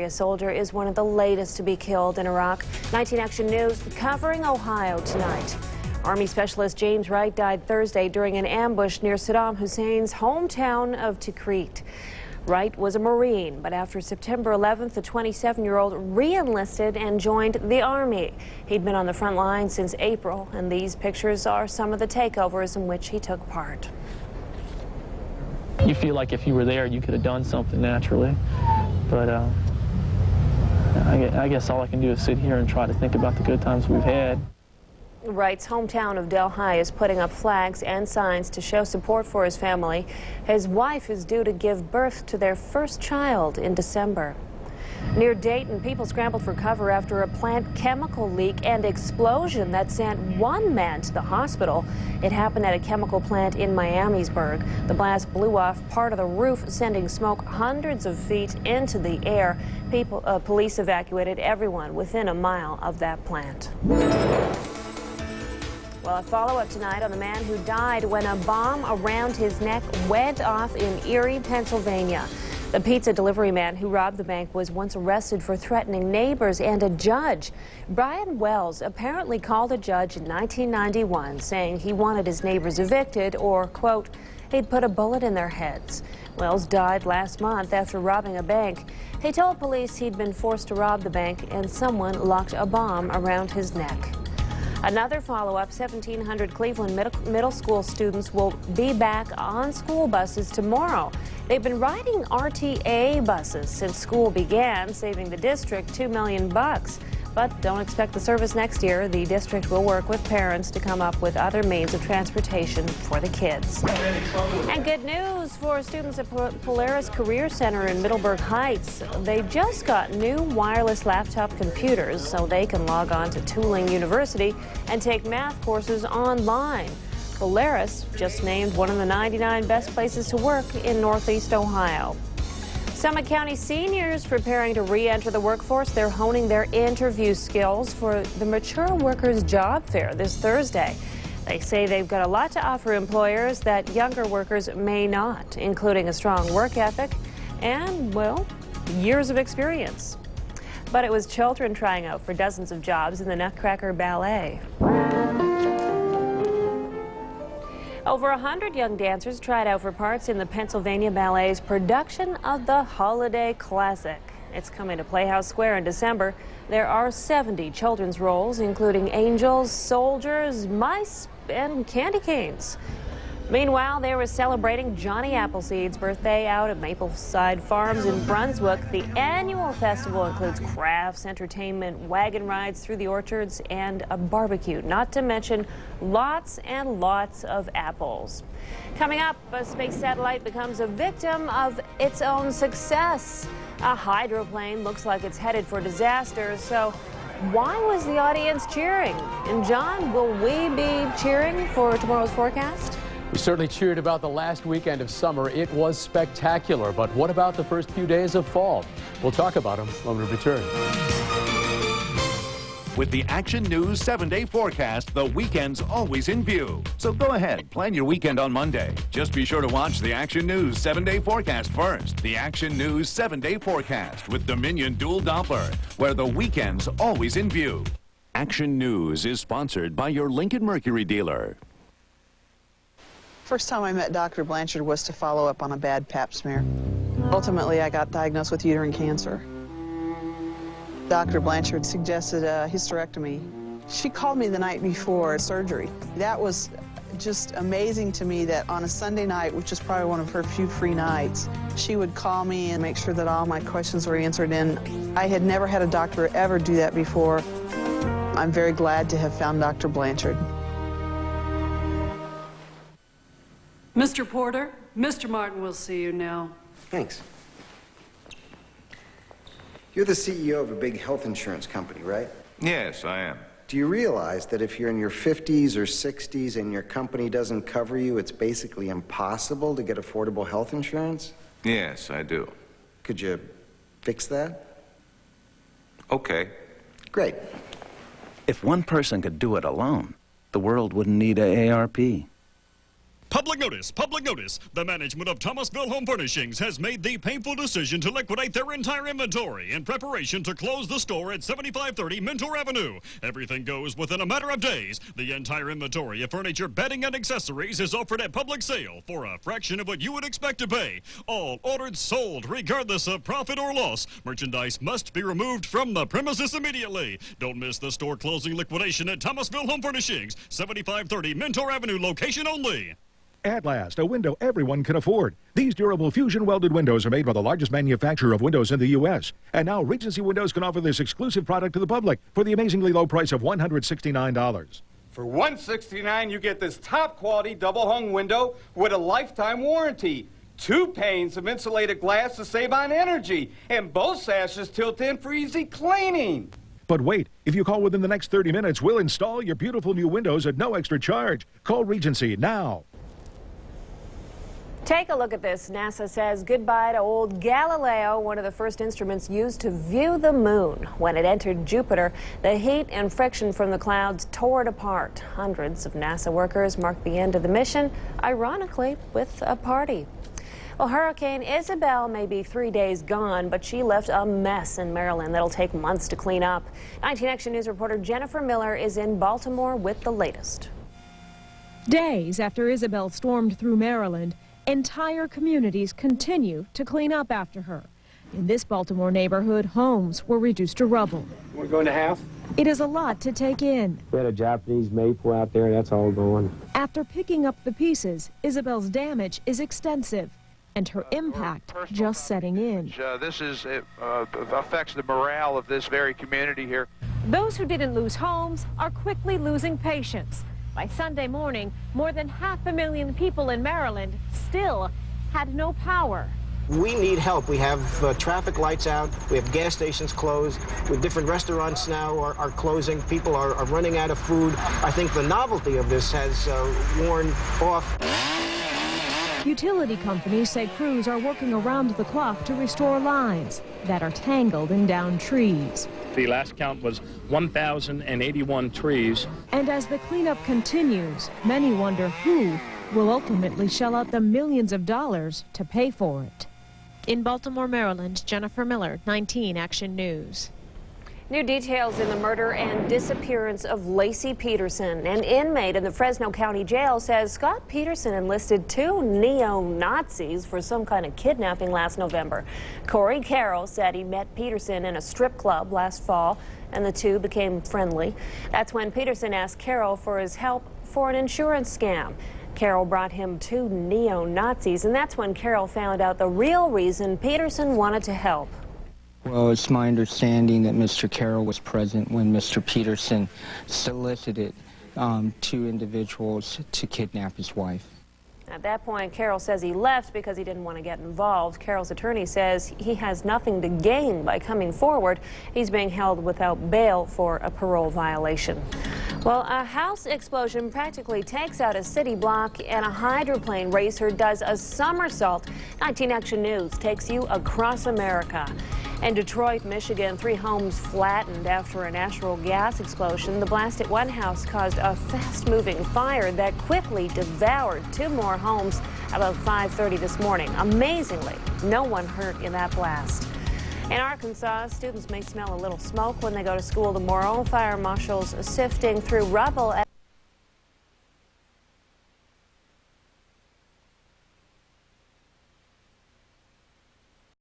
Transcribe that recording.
area soldier is one of the latest to be killed in Iraq. 19 Action News covering Ohio tonight. Army Specialist James Wright died Thursday during an ambush near Saddam Hussein's hometown of Tikrit. Wright was a Marine, but after September 11th, the 27-year-old re-enlisted and joined the Army. He'd been on the front line since April, and these pictures are some of the takeovers in which he took part. You feel like if you were there, you could have done something naturally, but I guess all I can do is sit here and try to think about the good times we've had. Wright's hometown of Delhi is putting up flags and signs to show support for his family. His wife is due to give birth to their first child in December. Near Dayton, people scrambled for cover after a plant chemical leak and explosion that sent one man to the hospital. It happened at a chemical plant in Miamisburg. The blast blew off part of the roof, sending smoke hundreds of feet into the air. Police evacuated everyone within a mile of that plant. Well, a follow-up tonight on the man who died when a bomb around his neck went off in Erie, Pennsylvania. The pizza delivery man who robbed the bank was once arrested for threatening neighbors and a judge. Brian Wells apparently called a judge in 1991 saying he wanted his neighbors evicted or, quote, he'd put a bullet in their heads. Wells died last month after robbing a bank. He told police he'd been forced to rob the bank and someone locked a bomb around his neck. Another follow-up, 1,700 Cleveland middle school students will be back on school buses tomorrow. They've been riding RTA buses since school began, saving the district $2 million. But don't expect the service next year. The district will work with parents to come up with other means of transportation for the kids. And good news for students at Polaris Career Center in Middleburg Heights. They just got new wireless laptop computers so they can log on to Tooling University and take math courses online. Polaris just named one of the 99 best places to work in Northeast Ohio. Summit County seniors preparing to re-enter the workforce. They're honing their interview skills for the Mature Workers Job Fair this Thursday. They say they've got a lot to offer employers that younger workers may not, including a strong work ethic and, well, years of experience. But it was children trying out for dozens of jobs in the Nutcracker Ballet. Over 100 young dancers tried out for parts in the Pennsylvania Ballet's production of the Holiday Classic. It's coming to Playhouse Square in December. There are 70 children's roles, including angels, soldiers, mice, and candy canes. Meanwhile, they were celebrating Johnny Appleseed's birthday out at Mapleside Farms in Brunswick. The annual festival includes crafts, entertainment, wagon rides through the orchards, and a barbecue, not to mention lots and lots of apples. Coming up, a space satellite becomes a victim of its own success. A hydroplane looks like it's headed for disaster, so why was the audience cheering? And John, will we be cheering for tomorrow's forecast? We certainly cheered about the last weekend of summer. It was spectacular. But what about the first few days of fall? We'll talk about them when we return. With the Action News 7-day forecast, the weekend's always in view. So go ahead, plan your weekend on Monday. Just be sure to watch the Action News 7-day forecast first. The Action News 7-day forecast with Dominion Dual Doppler, where the weekend's always in view. Action News is sponsored by your Lincoln Mercury dealer. First time I met Dr. Blanchard was to follow up on a bad pap smear. Ultimately, I got diagnosed with uterine cancer. Dr. Blanchard suggested a hysterectomy. She called me the night before surgery. That was just amazing to me that on a Sunday night, which is probably one of her few free nights, she would call me and make sure that all my questions were answered. And I had never had a doctor ever do that before. I'm very glad to have found Dr. Blanchard. Mr. Porter, Mr. Martin will see you now. Thanks. You're the CEO of a big health insurance company, right? Yes, I am. Do you realize that if you're in your 50s or 60s and your company doesn't cover you, it's basically impossible to get affordable health insurance? Yes, I do. Could you fix that? Okay. Great. If one person could do it alone, the world wouldn't need AARP. Public Public notice, public notice. The management of Thomasville Home Furnishings has made the painful decision to liquidate their entire inventory in preparation to close the store at 7530 Mentor Avenue. Everything goes within a matter of days. The entire inventory of furniture, bedding, and accessories is offered at public sale for a fraction of what you would expect to pay. All ordered sold, regardless of profit or loss. Merchandise must be removed from the premises immediately. Don't miss the store closing liquidation at Thomasville Home Furnishings, 7530 Mentor Avenue, location only. At last, a window everyone can afford. These durable fusion-welded windows are made by the largest manufacturer of windows in the U.S. And now Regency Windows can offer this exclusive product to the public for the amazingly low price of $169. For $169, you get this top-quality double-hung window with a lifetime warranty. 2 panes of insulated glass to save on energy. And both sashes tilt in for easy cleaning. But wait, if you call within the next 30 minutes, we'll install your beautiful new windows at no extra charge. Call Regency now. Take a look at this. NASA says goodbye to old Galileo, one of the first instruments used to view the moon. When it entered Jupiter, the heat and friction from the clouds tore it apart. Hundreds of NASA workers marked the end of the mission, ironically, with a party. Well, Hurricane Isabel may be 3 days gone, but she left a mess in Maryland that'll take months to clean up. 19 Action News reporter Jennifer Miller is in Baltimore with the latest. Days after Isabel stormed through Maryland, entire communities continue to clean up after her. In this Baltimore neighborhood, homes were reduced to rubble. We're going to half. It is a lot to take in. We had a Japanese maple out there, that's all gone. After picking up the pieces, Isabel's damage is extensive, and her impact just setting in. This affects the morale of this very community here. Those who didn't lose homes are quickly losing patience. By Sunday morning, more than 500,000 people in Maryland still had no power. We need help. We have traffic lights out. We have gas stations closed. With different restaurants now are closing. People are running out of food. I think the novelty of this has worn off. Utility companies say crews are working around the clock to restore lines that are tangled in downed trees. The last count was 1,081 trees. And as the cleanup continues, many wonder who will ultimately shell out the millions of dollars to pay for it. In Baltimore, Maryland, Jennifer Miller, 19 Action News. New details in the murder and disappearance of Lacey Peterson. An inmate in the Fresno County Jail says Scott Peterson enlisted 2 neo-Nazis for some kind of kidnapping last November. Corey Carroll said he met Peterson in a strip club last fall, and the two became friendly. That's when Peterson asked Carroll for his help for an insurance scam. Carroll brought him 2 neo-Nazis, and that's when Carroll found out the real reason Peterson wanted to help. Well, it's my understanding that Mr. Carroll was present when Mr. Peterson solicited 2 individuals to kidnap his wife. At that point, Carroll says he left because he didn't want to get involved. Carroll's attorney says he has nothing to gain by coming forward. He's being held without bail for a parole violation. Well, a house explosion practically takes out a city block, and a hydroplane racer does a somersault. 19 Action News takes you across America. In Detroit, Michigan, 3 homes flattened after a natural gas explosion. The blast at one house caused a fast-moving fire that quickly devoured 2 more homes about 5:30 this morning. Amazingly, no one hurt in that blast. In Arkansas, students may smell a little smoke when they go to school tomorrow. Fire marshals sifting through rubble